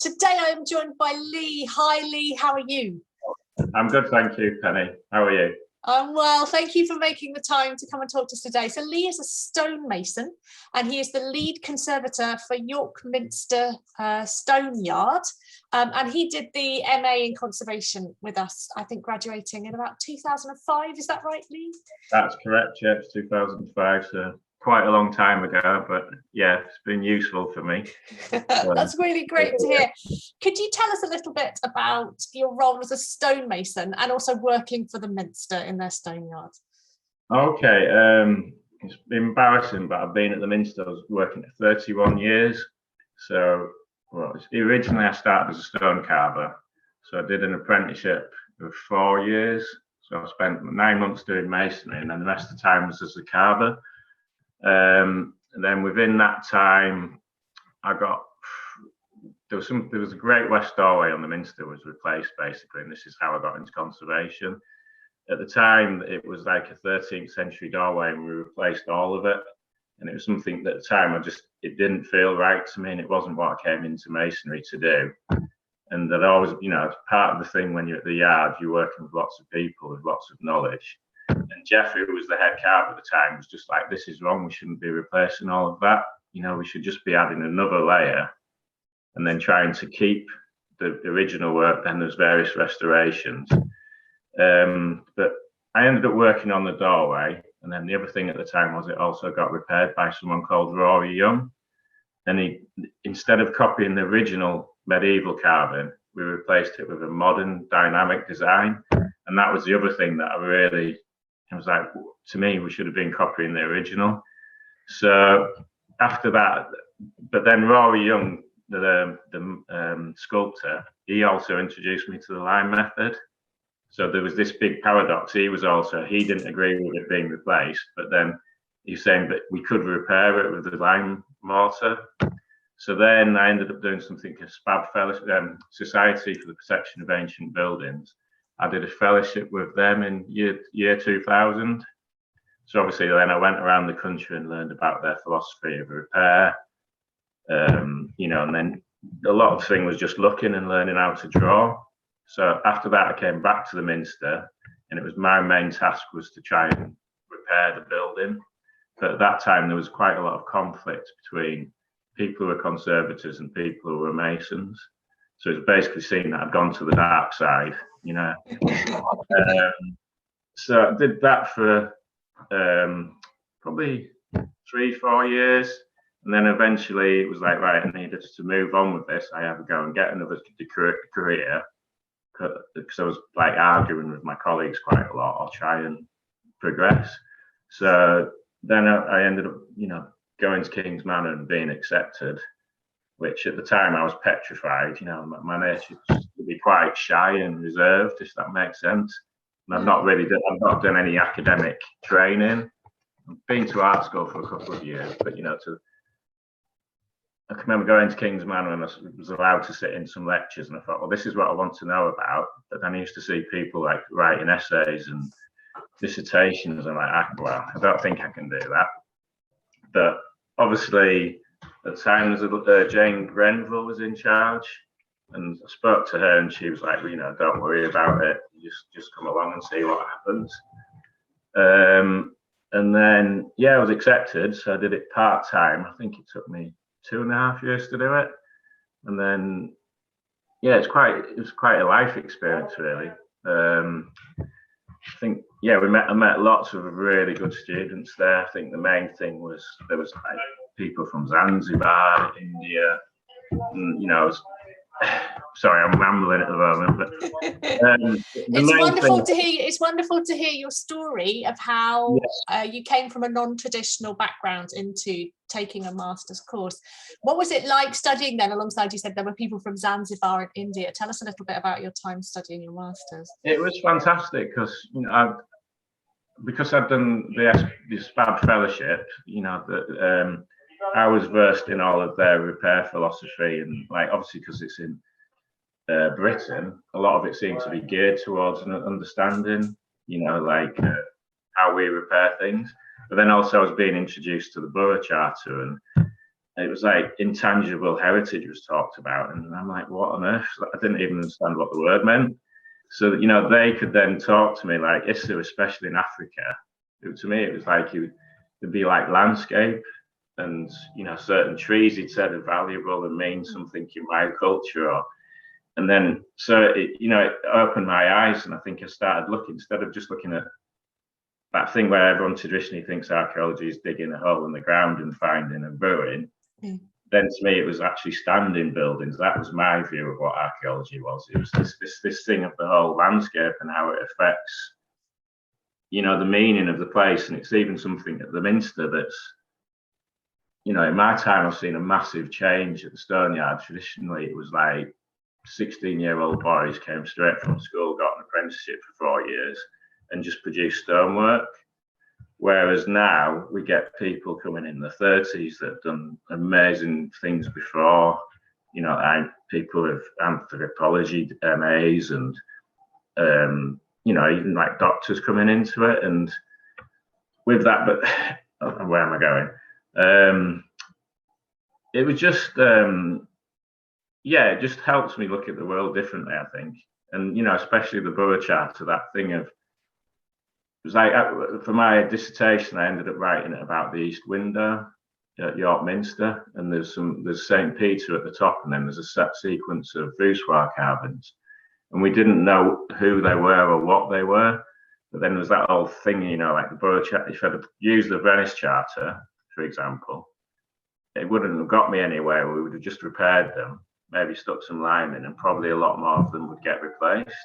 Today I am joined by Lee. Hi Lee, how are you? I'm good, thank you, Penny. How are you? I'm well, thank you for making the time to come and talk to us today. So Lee is a stonemason and he is the lead conservator for York Minster Stone Yard. And he did the MA in conservation with us, I think graduating in about 2005, is that right, Lee? That's correct, yeah, it's 2005, so quite a long time ago, but yeah, it's been useful for me. That's really great to hear. Could you tell us a little bit about your role as a stonemason and also working for the Minster in their stone yard? Okay, it's embarrassing, but I've been at the Minster, I was working for 31 years. So, well, originally I started as a stone carver. So I did an apprenticeship of 4 years. So I spent 9 months doing masonry and then the rest of the time was as a carver. And then within that time, there was a great west doorway on the Minster was replaced basically, and this is how I got into conservation. At the time, it was like a 13th century doorway, and we replaced all of it. And it was something that at the time it didn't feel right to me, and it wasn't what I came into masonry to do. And that always, part of the thing when you're at the yard, you're working with lots of people with lots of knowledge. And Jeff, who was the head carver at the time, was just like, this is wrong. We shouldn't be replacing all of that. We should just be adding another layer and then trying to keep the original work. Then there's various restorations. But I ended up working on the doorway. And then the other thing at the time was it also got repaired by someone called Rory Young. And he, instead of copying the original medieval carving, we replaced it with a modern dynamic design. And that was the other thing that I was like, to me, we should have been copying the original. So after that, but then Rory Young, the sculptor, he also introduced me to the line method. So there was this big paradox. He didn't agree with it being replaced, but then he's saying that we could repair it with the lime mortar. So then I ended up doing something a SPAB Fellowship, Society for the Protection of Ancient Buildings. I did a fellowship with them in year 2000. So obviously then I went around the country and learned about their philosophy of repair. And then a lot of things was just looking and learning how to draw. So after that, I came back to the Minster, and it was my main task was to try and repair the building. But at that time, there was quite a lot of conflict between people who were conservators and people who were masons. So it's basically seen that I'd gone to the dark side, So I did that for probably 3-4 years. And then eventually it was like, right, I needed to move on with this. I had to go and get another career because I was like arguing with my colleagues quite a lot. I'll try and progress. So then I ended up, going to King's Manor and being accepted, which at the time I was petrified. My nature was to be quite shy and reserved, if that makes sense. And I've not done any academic training. I've been to art school for a couple of years, but I can remember going to King's Manor and I was allowed to sit in some lectures, and I thought, well, this is what I want to know about. But then I used to see people like writing essays and dissertations, and I don't think I can do that. But obviously, at the time, Jane Grenville was in charge, and I spoke to her, and she was like, don't worry about it. Just come along and see what happens. And then, I was accepted, so I did it part-time. I think it took me 2.5 years to do it. And then, it was quite a life experience, really. I think, I met lots of really good students there. I think the main thing was there was like people from Zanzibar, India, and, sorry, I'm rambling at the moment, but it's wonderful to hear your story of how you came from a non-traditional background into taking a master's course. What was it like studying then alongside, you said there were people from Zanzibar and India? Tell us a little bit about your time studying your master's. It was fantastic because I'd done the SPAB Fellowship, I was versed in all of their repair philosophy, and obviously because it's in Britain, a lot of it seemed to be geared towards an understanding, how we repair things. But then also I was being introduced to the Burra Charter it was like intangible heritage was talked about, and I'm like, what on earth? I didn't even understand what the word meant. So you know, they could then talk to me like Issa, especially in Africa. To me, it was like it'd be like landscape, and you know, certain trees he'd said are valuable and mean something in my culture. And then so it, you know, it opened my eyes, and I think I started looking, instead of just looking at that thing where everyone traditionally thinks archaeology is digging a hole in the ground and finding a ruin. Then to me, it was actually standing buildings. That was my view of what archaeology was. It was this thing of the whole landscape and how it affects, you know, the meaning of the place. And it's even something at the Minster that's, you know, in my time, I've seen a massive change at the Stone Yard. Traditionally, it was like 16-year-old boys came straight from school, got an apprenticeship for 4 years, and just produced stonework. Whereas now we get people coming in their 30s that have done amazing things before, you know, people with anthropology MAs and, you know, even like doctors coming into it. And with that, but where am I going? It was just, yeah, it just helps me look at the world differently, I think. And, you know, especially the Burra Charter, that thing of, it was like, for my dissertation, I ended up writing it about the east window at York Minster, and there's St. Peter at the top, and then there's a set sequence of voussoir carvings, and we didn't know who they were or what they were. But then there was that whole thing, you know, like the Burra Charter. If I'd used the Venice Charter, for example, it wouldn't have got me anywhere. We would have just repaired them, maybe stuck some lime in, and probably a lot more of them would get replaced.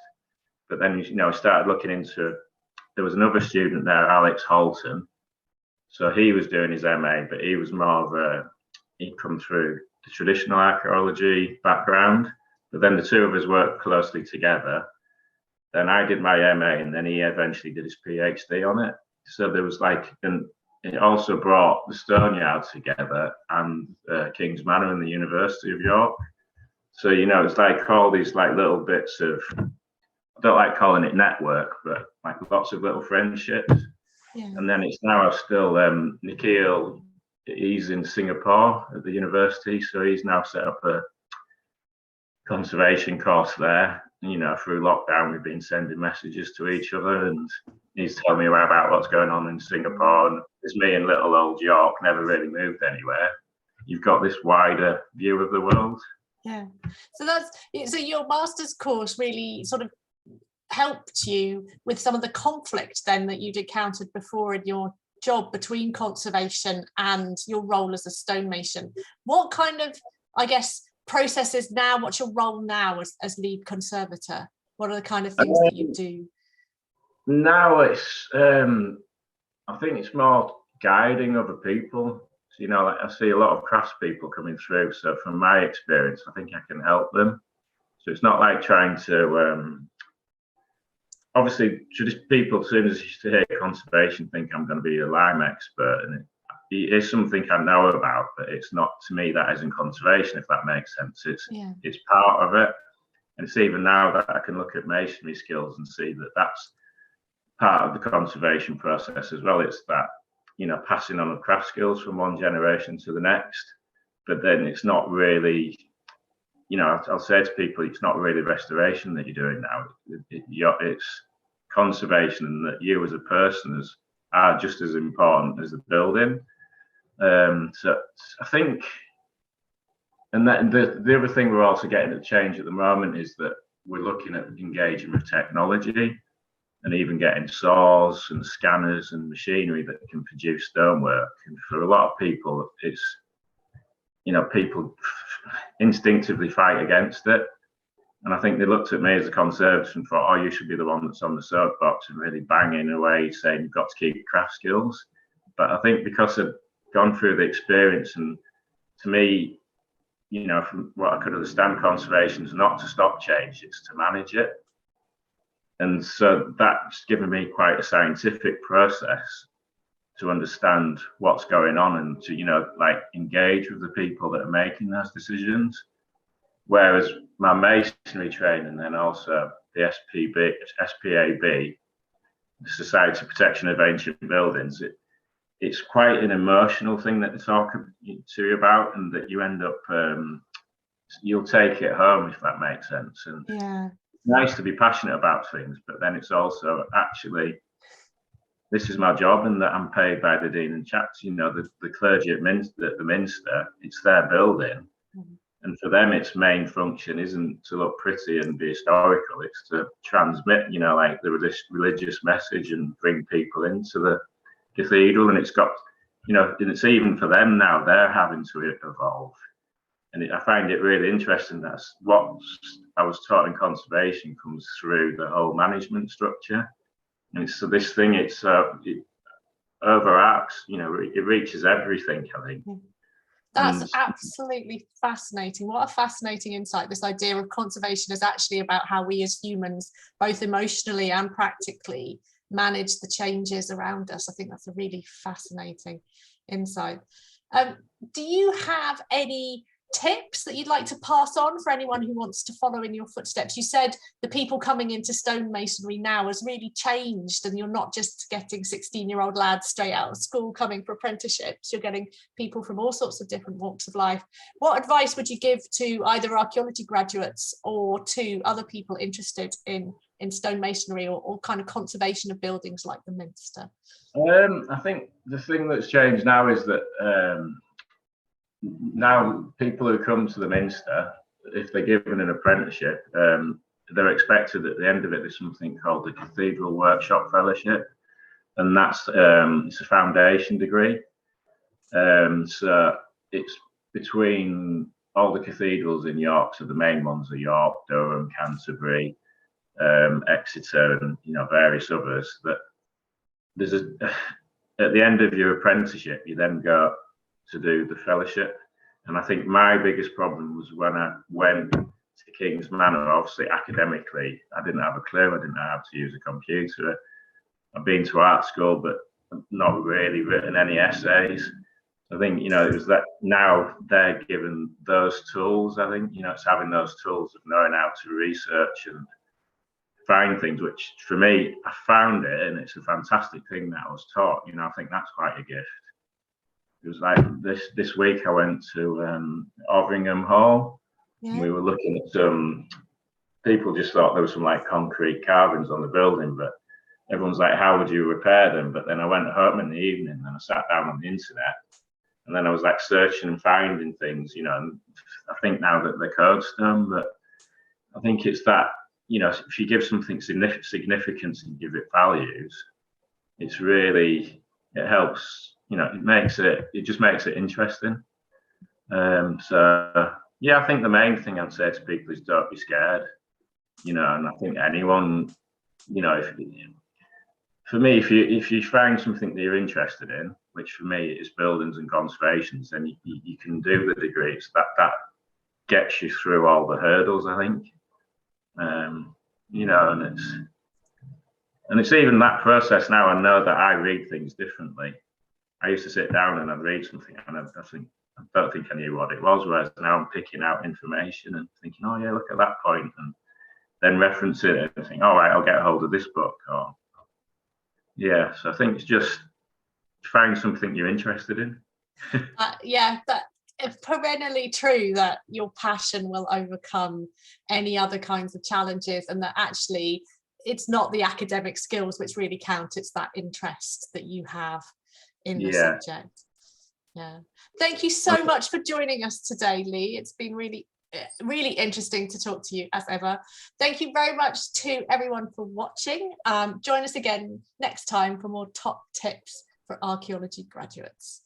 But then, you know, I started looking into, there was another student there, Alex Holton. So he was doing his MA, but he was more of a, he'd come through the traditional archaeology background. But then the two of us worked closely together. Then I did my MA, and then he eventually did his PhD on it. So there was like, and it also brought the Stone Yard together and King's Manor and the University of York. So, you know, it's like all these like little bits of, I don't like calling it network, but like lots of little friendships. Yeah. And then it's now still Nikhil, he's in Singapore at the university, so he's now set up a conservation course there. You know, through lockdown, we've been sending messages to each other, and he's telling me about what's going on in Singapore. And it's me and little old York, never really moved anywhere. You've got this wider view of the world. Yeah. So your master's course really sort of helped you with some of the conflict then that you'd encountered before in your job between conservation and your role as a stonemason. What kind of, I guess, processes now, what's your role now as lead conservator? What are the kind of things that you do? Now it's, I think it's more guiding other people. So, you know, like I see a lot of craftspeople coming through. So from my experience, I think I can help them. So it's not like trying to, obviously, people, as soon as you hear conservation, think I'm going to be a lime expert, and it is something I know about, but it's not, to me, that isn't conservation, if that makes sense. It's part of it, and it's even now that I can look at masonry skills and see that that's part of the conservation process as well. It's that, you know, passing on of craft skills from one generation to the next, but then it's not really, you know, I'll say to people, it's not really restoration that you're doing now. It's conservation, and that you as a person are just as important as the building. So I think, and that the other thing we're also getting to change at the moment is that we're looking at engaging with technology, and even getting saws and scanners and machinery that can produce stonework. And for a lot of people, it's, you know, people instinctively fight against it. And I think they looked at me as a conservator and thought, oh, you should be the one that's on the soapbox and really banging away saying you've got to keep craft skills. But I think because I've gone through the experience, and to me, you know, from what I could understand, conservation is not to stop change, it's to manage it. And so that's given me quite a scientific process to understand what's going on, and to, you know, like engage with the people that are making those decisions. Whereas my masonry training, and then also the SPAB, the Society of Protection of Ancient Buildings, it's quite an emotional thing that they talk to you about, and that you end up you'll take it home, if that makes sense. And yeah, it's nice to be passionate about things, but then it's also actually, this is my job, and that I'm paid by the dean and chapter. You know, the clergy at the Minster, it's their building. And for them, its main function isn't to look pretty and be historical. It's to transmit, you know, like the religious message and bring people into the cathedral. And it's got, you know, and it's even for them now, they're having to evolve. And I find it really interesting. That's what I was taught in conservation comes through the whole management structure. And so this thing, it overarches, you know, it reaches everything, I think. That's absolutely fascinating. What a fascinating insight. This idea of conservation is actually about how we as humans, both emotionally and practically, manage the changes around us. I think that's a really fascinating insight. Do you have any tips that you'd like to pass on for anyone who wants to follow in your footsteps? You said the people coming into stonemasonry now has really changed, and you're not just getting 16-year-old lads straight out of school coming for apprenticeships. You're getting people from all sorts of different walks of life. What advice would you give to either archaeology graduates or to other people interested in stonemasonry or kind of conservation of buildings like the Minster? I think the thing that's changed now is that now people who come to the Minster, if they're given an apprenticeship, they're expected at the end of it, there's something called the Cathedral Workshop Fellowship, and that's it's a foundation degree. So it's between all the cathedrals in York, so the main ones are York, Durham, Canterbury, Exeter, and you know, various others. That there's at the end of your apprenticeship, you then go to do the fellowship. And I think my biggest problem was when I went to King's Manor. Obviously, academically, I didn't have a clue. I didn't know how to use a computer. I've been to art school, but not really written any essays. I think, you know, it was that now they're given those tools. I think, you know, it's having those tools of knowing how to research and find things, which for me, I found it, and it's a fantastic thing that I was taught. You know, I think that's quite a gift. It was like this week I went to Overingham Hall. Yeah. And we were looking at some people just thought there was some like concrete carvings on the building, but everyone's like, how would you repair them? But then I went home in the evening and I sat down on the internet, and then I was like searching and finding things, you know. And I think now that the code's done, but I think it's that, you know, if you give something significance and give it values, it's really, it helps. You know, it just makes it interesting. So yeah, I think the main thing I'd say to people is don't be scared. You know, and I think anyone, you know, for me, if you find something that you're interested in, which for me is buildings and conservations, then you can do the degrees. That gets you through all the hurdles, I think. You know, and it's even that process now. I know that I read things differently. I used to sit down and I'd read something and I don't think I knew what it was, whereas now I'm picking out information and thinking, oh yeah, look at that point, and then reference it and think, all right, I'll get a hold of this book. Or yeah, so I think it's just find something you're interested in. Yeah, it's perennially true that your passion will overcome any other kinds of challenges, and that actually it's not the academic skills which really count, it's that interest that you have in the subject. Yeah, thank you so much for joining us today, Lee. It's been really interesting to talk to you as ever. Thank you very much to everyone for watching. Join us again next time for more top tips for archaeology graduates.